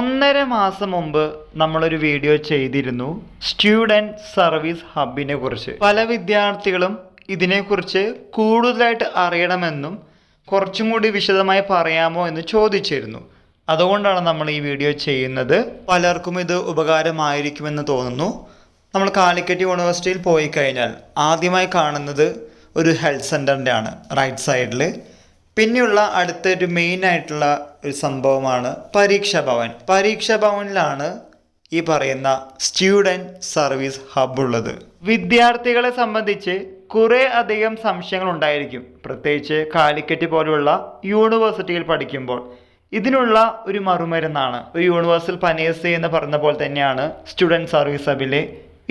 1.5 മാസം മുമ്പ് നമ്മളൊരു വീഡിയോ ചെയ്തിരുന്നു സ്റ്റുഡൻറ് സർവീസ് ഹബിനെ കുറിച്ച്. പല വിദ്യാർത്ഥികളും ഇതിനെക്കുറിച്ച് കൂടുതലായിട്ട് അറിയണമെന്നും കുറച്ചും കൂടി വിശദമായി പറയാമോ എന്ന് ചോദിച്ചിരുന്നു. അതുകൊണ്ടാണ് നമ്മൾ ഈ വീഡിയോ ചെയ്യുന്നത്. പലർക്കും ഇത് ഉപകാരമായിരിക്കുമെന്ന് തോന്നുന്നു. നമ്മൾ കാലിക്കറ്റ് യൂണിവേഴ്സിറ്റിയിൽ പോയി കഴിഞ്ഞാൽ ആദ്യമായി കാണുന്നത് ഒരു ഹെൽത്ത് സെൻ്ററിൻ്റെ ആണ്, റൈറ്റ് സൈഡിൽ. പിന്നെയുള്ള അടുത്തൊരു മെയിൻ ആയിട്ടുള്ള ഒരു സംഭവമാണ് പരീക്ഷാ ഭവൻ. പരീക്ഷാ ഭവനിലാണ് ഈ പറയുന്ന സ്റ്റുഡൻറ് സർവീസ് ഹബ് ഉള്ളത്. വിദ്യാർത്ഥികളെ സംബന്ധിച്ച് കുറേ അധികം സംശയങ്ങൾ ഉണ്ടായിരിക്കും, പ്രത്യേകിച്ച് കാലിക്കറ്റ് പോലുള്ള യൂണിവേഴ്സിറ്റിയിൽ പഠിക്കുമ്പോൾ. ഇതിനുള്ള ഒരു മറുമരുന്നാണ് ഒരു യൂണിവേഴ്സൽ പനേഴ്സി എന്ന് പറഞ്ഞ പോലെ തന്നെയാണ് സ്റ്റുഡൻറ് സർവീസ് ഹബിലെ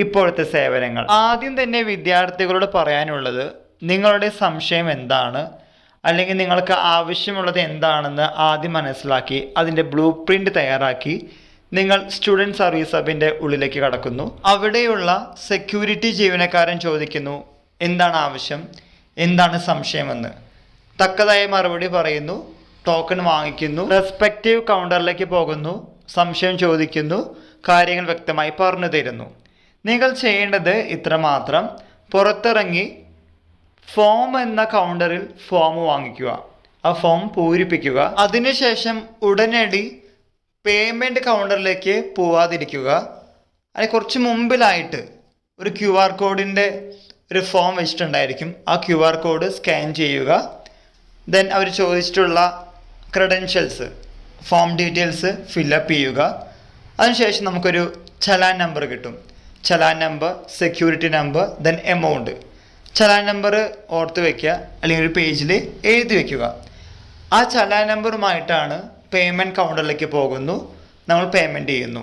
ഇപ്പോഴത്തെ സേവനങ്ങൾ. ആദ്യം തന്നെ വിദ്യാർത്ഥികളോട് പറയാനുള്ളത്, നിങ്ങളുടെ സംശയം എന്താണ്, അല്ലെങ്കിൽ നിങ്ങൾക്ക് ആവശ്യമുള്ളത് എന്താണെന്ന് ആദ്യം മനസ്സിലാക്കി അതിൻ്റെ ബ്ലൂ പ്രിൻ്റ് തയ്യാറാക്കി നിങ്ങൾ സ്റ്റുഡൻറ് സർവീസ് ഹബിൻ്റെ ഉള്ളിലേക്ക് കടക്കുന്നു. അവിടെയുള്ള സെക്യൂരിറ്റി ജീവനക്കാരൻ ചോദിക്കുന്നു എന്താണ് ആവശ്യം, എന്താണ് സംശയമെന്ന്. തക്കതായ മറുപടി പറയുന്നു, ടോക്കൺ വാങ്ങിക്കുന്നു, റെസ്പെക്റ്റീവ് കൗണ്ടറിലേക്ക് പോകുന്നു, സംശയം ചോദിക്കുന്നു, കാര്യങ്ങൾ വ്യക്തമായി പറഞ്ഞു തരുന്നു. നിങ്ങൾ ചെയ്യേണ്ടത് ഇത്രമാത്രം: പുറത്തിറങ്ങി ഫോം എന്ന കൗണ്ടറിൽ ഫോം വാങ്ങിക്കുക, ആ ഫോം പൂരിപ്പിക്കുക. അതിനുശേഷം ഉടനടി പേയ്മെൻറ്റ് കൗണ്ടറിലേക്ക് പോവാതിരിക്കുക. അതിന് കുറച്ച് മുമ്പിലായിട്ട് ഒരു QR കോഡിൻ്റെ ഒരു ഫോം വെച്ചിട്ടുണ്ടായിരിക്കും. ആ QR കോഡ് സ്കാൻ ചെയ്യുക. ദെൻ അവർ ചോദിച്ചിട്ടുള്ള ക്രെഡൻഷ്യൽസ്, ഫോം ഡീറ്റെയിൽസ് ഫില്ലപ്പ് ചെയ്യുക. അതിനുശേഷം നമുക്കൊരു ചലാൻ നമ്പർ കിട്ടും. Challan number, security number, then amount. Challan number ഓർത്ത് വയ്ക്കുക, അല്ലെങ്കിൽ ഒരു പേജിൽ എഴുതി വയ്ക്കുക. ആ ചലാൻ നമ്പറുമായിട്ടാണ് പേയ്മെൻറ്റ് കൗണ്ടറിലേക്ക് പോകുന്നു, നമ്മൾ പേയ്മെൻറ്റ് ചെയ്യുന്നു.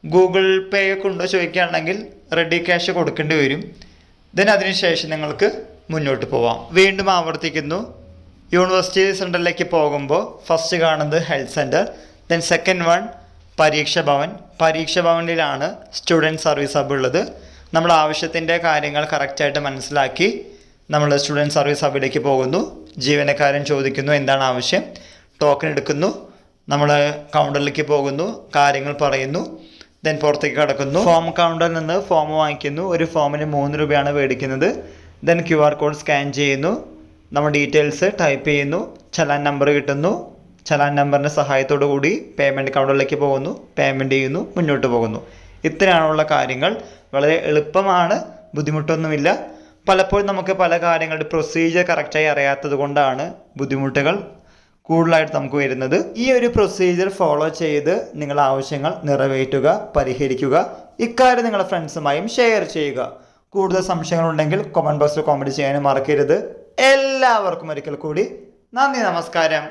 ഗൂഗിൾ പേ ഒക്കെ ഉണ്ടോ ചോദിക്കുകയാണെങ്കിൽ റെഡി ക്യാഷ് കൊടുക്കേണ്ടി വരും. ദെൻ അതിനുശേഷം നിങ്ങൾക്ക് മുന്നോട്ട് പോവാം. വീണ്ടും ആവർത്തിക്കുന്നു, യൂണിവേഴ്സിറ്റി സെൻറ്ററിലേക്ക് പോകുമ്പോൾ ഫസ്റ്റ് കാണുന്നത് health centre, then second one പരീക്ഷാ ഭവൻ. പരീക്ഷാ ഭവനിലാണ് സ്റ്റുഡൻറ് സർവീസ് ഹബ് ഉള്ളത്. നമ്മൾ ആവശ്യത്തിൻ്റെ കാര്യങ്ങൾ കറക്റ്റായിട്ട് മനസ്സിലാക്കി നമ്മൾ സ്റ്റുഡൻറ് സർവീസ് ഹബിലേക്ക് പോകുന്നു. ജീവനക്കാരൻ ചോദിക്കുന്നു എന്താണ് ആവശ്യം, ടോക്കൺ എടുക്കുന്നു, നമ്മൾ കൗണ്ടറിലേക്ക് പോകുന്നു, കാര്യങ്ങൾ പറയുന്നു, ദെൻ പുറത്തേക്ക് കടക്കുന്നു. ഫോം കൗണ്ടറിൽ നിന്ന് ഫോം വാങ്ങിക്കുന്നു. ഒരു ഫോമിന് 3 രൂപയാണ് മേടിക്കുന്നത്. ദെൻ QR കോഡ് സ്കാൻ ചെയ്യുന്നു, നമ്മൾ ഡീറ്റെയിൽസ് ടൈപ്പ് ചെയ്യുന്നു, ചലാൻ നമ്പർ കിട്ടുന്നു. ചലാൻ നമ്പറിൻ്റെ സഹായത്തോടു കൂടി പേയ്മെൻറ്റ് കൗണ്ടറിലേക്ക് പോകുന്നു, പേയ്മെൻറ്റ് ചെയ്യുന്നു, മുന്നോട്ട് പോകുന്നു. ഇത്രയാണുള്ള കാര്യങ്ങൾ. വളരെ എളുപ്പമാണ്, ബുദ്ധിമുട്ടൊന്നുമില്ല. പലപ്പോഴും നമുക്ക് പല കാര്യങ്ങളുടെ പ്രൊസീജിയർ കറക്റ്റായി അറിയാത്തത് കൊണ്ടാണ് ബുദ്ധിമുട്ടുകൾ കൂടുതലായിട്ട് നമുക്ക് വരുന്നത്. ഈ ഒരു പ്രൊസീജിയർ ഫോളോ ചെയ്ത് നിങ്ങളുടെ ആവശ്യങ്ങൾ നിറവേറ്റുക, പരിഹരിക്കുക. ഇക്കാര്യം നിങ്ങളുടെ ഫ്രണ്ട്സുമായും ഷെയർ ചെയ്യുക. കൂടുതൽ സംശയങ്ങളുണ്ടെങ്കിൽ കമൻറ്റ് ബോക്സിൽ കമൻറ്റ് ചെയ്യാനും മറക്കരുത്. എല്ലാവർക്കും ഒരിക്കൽ കൂടി നന്ദി, നമസ്കാരം.